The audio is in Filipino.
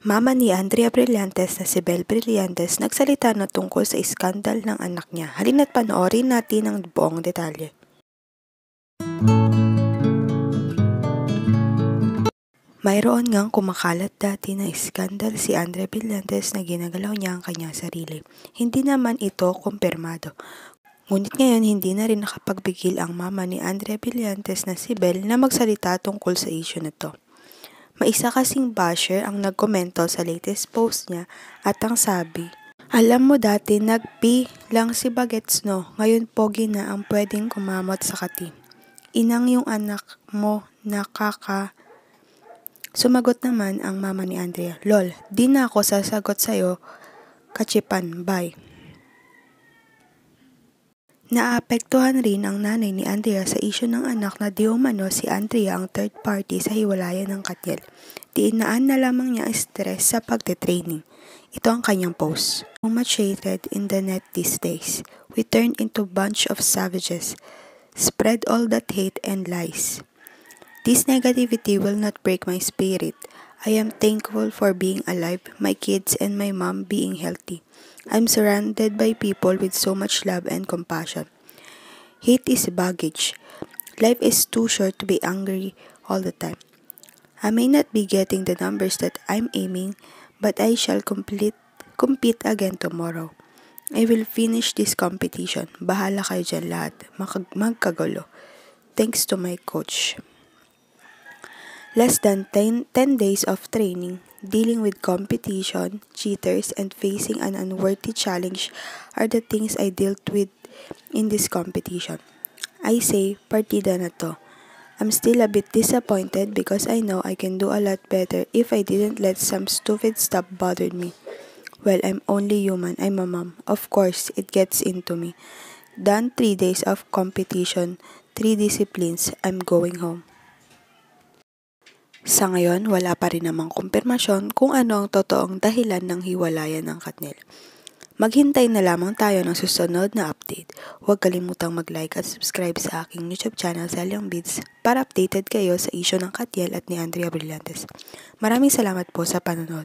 Mama ni Andrea Brillantes na si Belle Brillantes nagsalita na tungkol sa iskandal ng anak niya. Halina't panoorin natin ang buong detalye. Mayroon ngang kumakalat dati na iskandal si Andrea Brillantes na ginagalaw niya ang kanyang sarili. Hindi naman ito kumpirmado. Ngunit ngayon hindi na rin nakapagbigil ang mama ni Andrea Brillantes na si Belle na magsalita tungkol sa issue na to. May isa kasing basher ang nagkomento sa latest post niya at ang sabi, "Alam mo dati nag-P lang si Bagets no, ngayon pogi na ang pwedeng kumamot sa kati. Inang yung anak mo nakaka..." Sumagot naman ang mama ni Andrea, "Lol, di na ako sasagot sa'yo, kachipan, bye." Naapektuhan rin ang nanay ni Andrea sa isyu ng anak na di umano si Andrea ang third party sa hiwalayan ng Katniel. Diinaan na lamang niya ang stress sa pagte-training. Ito ang kanyang post. "So much hatred in the net these days. We turned into bunch of savages. Spread all that hate and lies. This negativity will not break my spirit. I am thankful for being alive, my kids and my mom being healthy. I'm surrounded by people with so much love and compassion. Hate is baggage. Life is too short to be angry all the time. I may not be getting the numbers that I'm aiming, but I shall compete again tomorrow. I will finish this competition. Bahala kayo dyan lahat. Magkagulo. Thanks to my coach." Less than 10 days of training, dealing with competition, cheaters, and facing an unworthy challenge are the things I dealt with in this competition. I say, partida na to. I'm still a bit disappointed because I know I can do a lot better if I didn't let some stupid stuff bother me. Well, I'm only human. I'm a mom. Of course, it gets into me. Done 3 days of competition, 3 disciplines, I'm going home. Sa ngayon, wala pa rin namang kumpirmasyon kung ano ang totoong dahilan ng hiwalayan ng Katniel. Maghintay na lamang tayo ng susunod na update. Huwag kalimutang mag-like at subscribe sa aking YouTube channel, Selyang Beats, para updated kayo sa issue ng Katniel at ni Andrea Brillantes. Maraming salamat po sa panonood.